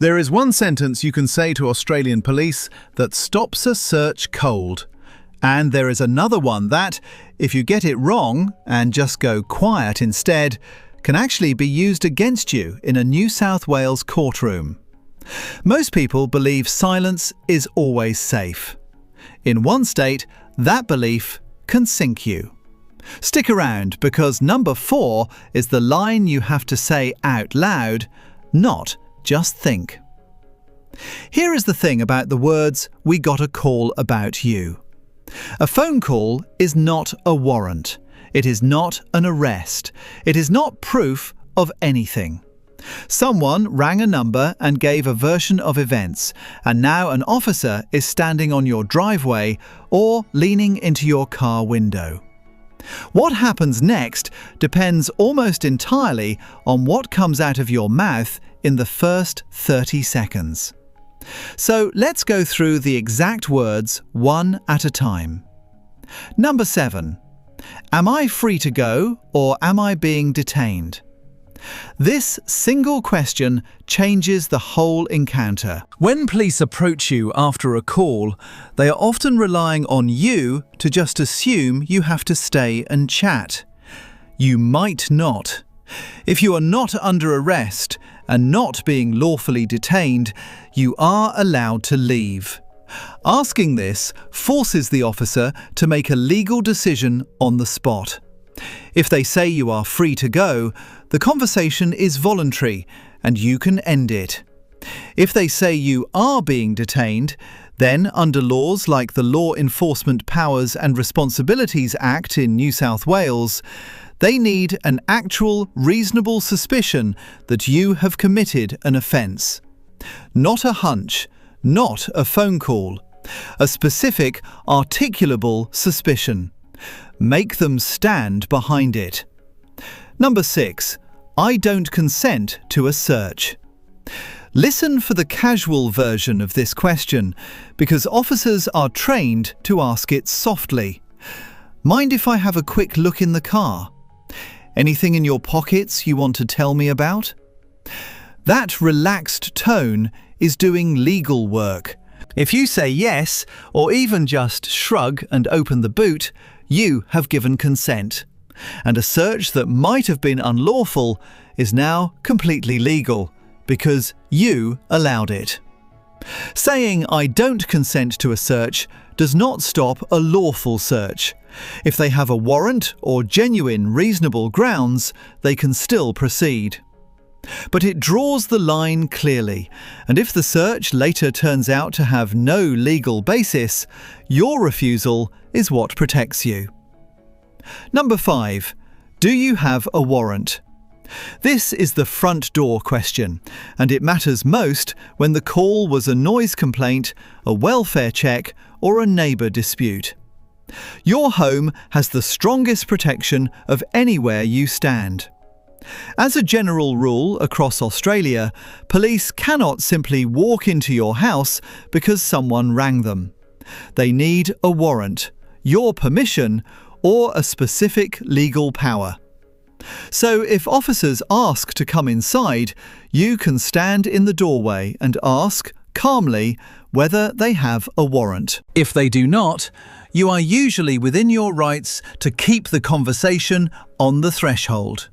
There is one sentence you can say to Australian police that stops a search cold. And there is another one that, if you get it wrong and just go quiet instead, can actually be used against you in a New South Wales courtroom. Most people believe silence is always safe. In one state, that belief can sink you. Stick around, because number 4 is the line you have to say out loud, not just think. Here is the thing about the words "we got a call about you." A phone call is not a warrant. It is not an arrest. It is not proof of anything. Someone rang a number and gave a version of events, and now an officer is standing on your driveway or leaning into your car window. What happens next depends almost entirely on what comes out of your mouth in the first 30 seconds. So let's go through the exact words one at a time. Number 7. Am I free to go, or am I being detained? This single question changes the whole encounter. When police approach you after a call, they are often relying on you to just assume you have to stay and chat. You might not. If you are not under arrest and not being lawfully detained, you are allowed to leave. Asking this forces the officer to make a legal decision on the spot. If they say you are free to go, the conversation is voluntary and you can end it. If they say you are being detained, then under laws like the Law Enforcement Powers and Responsibilities Act in New South Wales, they need an actual reasonable suspicion that you have committed an offence. Not a hunch, not a phone call. A specific, articulable suspicion. Make them stand behind it. Number 6. I don't consent to a search. Listen for the casual version of this question, because officers are trained to ask it softly. Mind if I have a quick look in the car? Anything in your pockets you want to tell me about? That relaxed tone is doing legal work. If you say yes, or even just shrug and open the boot, you have given consent. And a search that might have been unlawful is now completely legal, because you allowed it. Saying "I don't consent to a search" does not stop a lawful search. If they have a warrant or genuine reasonable grounds, they can still proceed. But it draws the line clearly, and if the search later turns out to have no legal basis, your refusal is what protects you. Number 5. Do you have a warrant? This is the front door question, and it matters most when the call was a noise complaint, a welfare check, or a neighbour dispute. Your home has the strongest protection of anywhere you stand. As a general rule across Australia, police cannot simply walk into your house because someone rang them. They need a warrant, your permission, or a specific legal power. So if officers ask to come inside, you can stand in the doorway and ask, calmly, whether they have a warrant. If they do not, you are usually within your rights to keep the conversation on the threshold.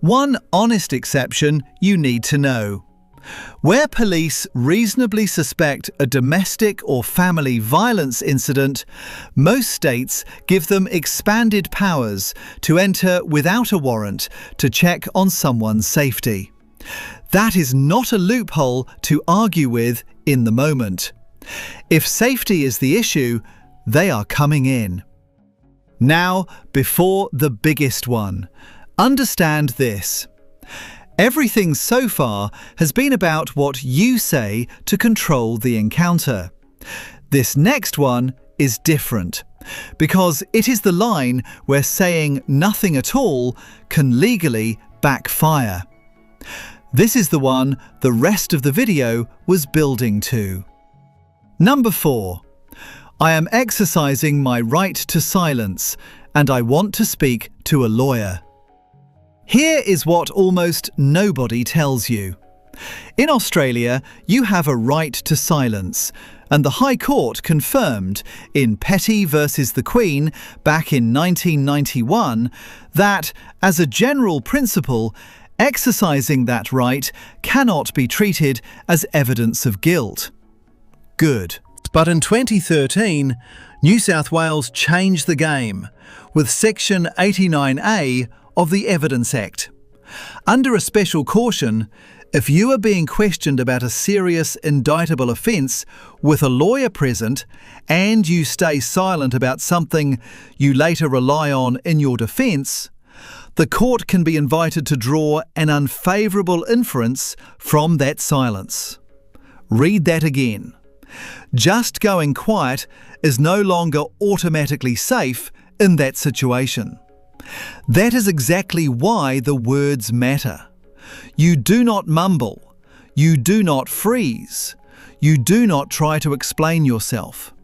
One honest exception you need to know. Where police reasonably suspect a domestic or family violence incident, most states give them expanded powers to enter without a warrant to check on someone's safety. That is not a loophole to argue with in the moment. If safety is the issue, they are coming in. Now, before the biggest one. Understand this. Everything so far has been about what you say to control the encounter. This next one is different, because it is the line where saying nothing at all can legally backfire. This is the one the rest of the video was building to. Number 4. I am exercising my right to silence, and I want to speak to a lawyer. Here is what almost nobody tells you. In Australia, you have a right to silence, and the High Court confirmed in Petty versus the Queen back in 1991 that, as a general principle, exercising that right cannot be treated as evidence of guilt. Good. But in 2013, New South Wales changed the game with Section 89A of the Evidence Act. Under a special caution, if you are being questioned about a serious indictable offence with a lawyer present and you stay silent about something you later rely on in your defence, the court can be invited to draw an unfavourable inference from that silence. Read that again. Just going quiet is no longer automatically safe in that situation. That is exactly why the words matter. You do not mumble. You do not freeze. You do not try to explain yourself.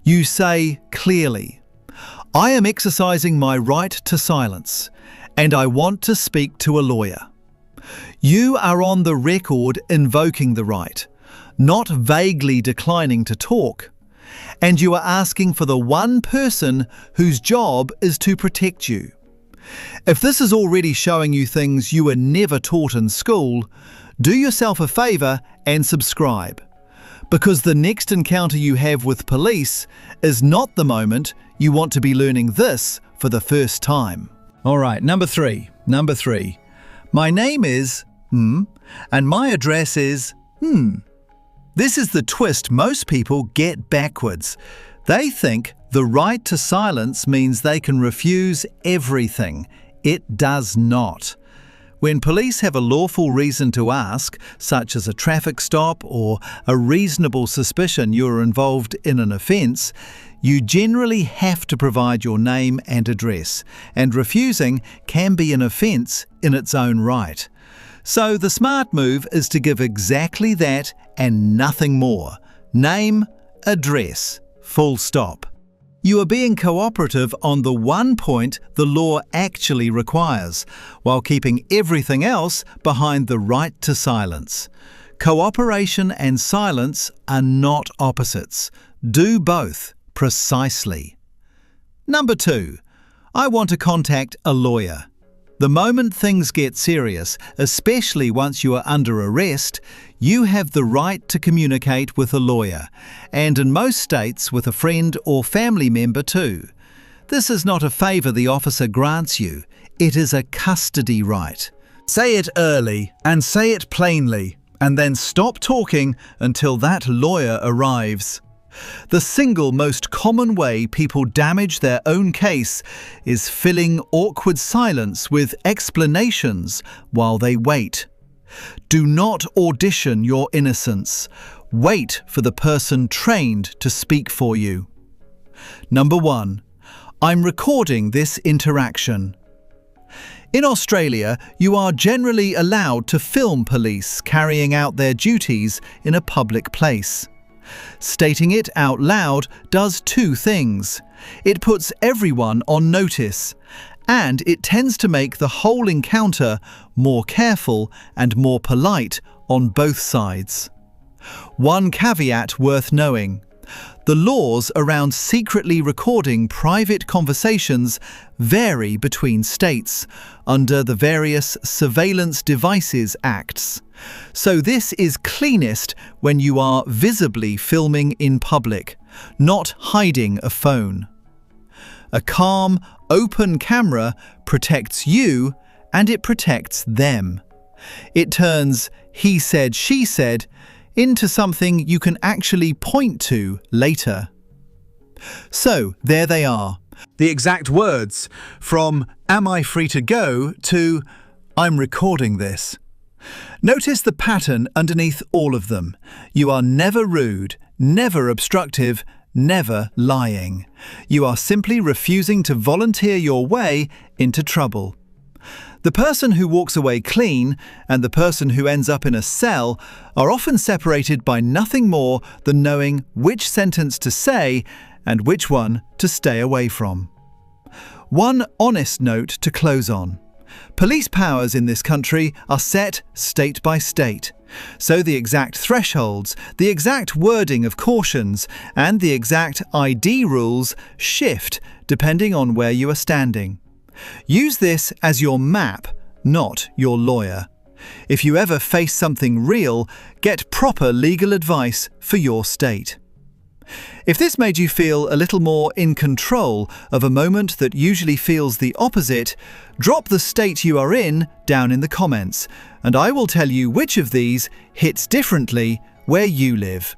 You say clearly, "I am exercising my right to silence, and I want to speak to a lawyer." You are on the record invoking the right, not vaguely declining to talk. And you are asking for the one person whose job is to protect you. If this is already showing you things you were never taught in school, do yourself a favour and subscribe. Because the next encounter you have with police is not the moment you want to be learning this for the first time. Alright, number three. My name is and my address is This is the twist most people get backwards. They think the right to silence means they can refuse everything. It does not. When police have a lawful reason to ask, such as a traffic stop or a reasonable suspicion you're involved in an offence, you generally have to provide your name and address, and refusing can be an offence in its own right. So the smart move is to give exactly that and nothing more. Name, address, full stop. You are being cooperative on the one point the law actually requires, while keeping everything else behind the right to silence. Cooperation and silence are not opposites. Do both, precisely. Number 2. I want to contact a lawyer. The moment things get serious, especially once you are under arrest, you have the right to communicate with a lawyer, and in most states with a friend or family member too. This is not a favour the officer grants you, it is a custody right. Say it early and say it plainly, and then stop talking until that lawyer arrives. The single most common way people damage their own case is filling awkward silence with explanations while they wait. Do not audition your innocence. Wait for the person trained to speak for you. Number 1. I'm recording this interaction. In Australia, you are generally allowed to film police carrying out their duties in a public place. Stating it out loud does two things. It puts everyone on notice, and it tends to make the whole encounter more careful and more polite on both sides. One caveat worth knowing. The laws around secretly recording private conversations vary between states under the various Surveillance Devices Acts. So this is cleanest when you are visibly filming in public, not hiding a phone. A calm, open camera protects you and it protects them. It turns he said, she said into something you can actually point to later. So there they are, the exact words from "Am I free to go?" to "I'm recording this." Notice the pattern underneath all of them. You are never rude, never obstructive, never lying. You are simply refusing to volunteer your way into trouble. The person who walks away clean and the person who ends up in a cell are often separated by nothing more than knowing which sentence to say and which one to stay away from. One honest note to close on. Police powers in this country are set state by state, so the exact thresholds, the exact wording of cautions, and the exact ID rules shift depending on where you are standing. Use this as your map, not your lawyer. If you ever face something real, get proper legal advice for your state. If this made you feel a little more in control of a moment that usually feels the opposite, drop the state you are in down in the comments, and I will tell you which of these hits differently where you live.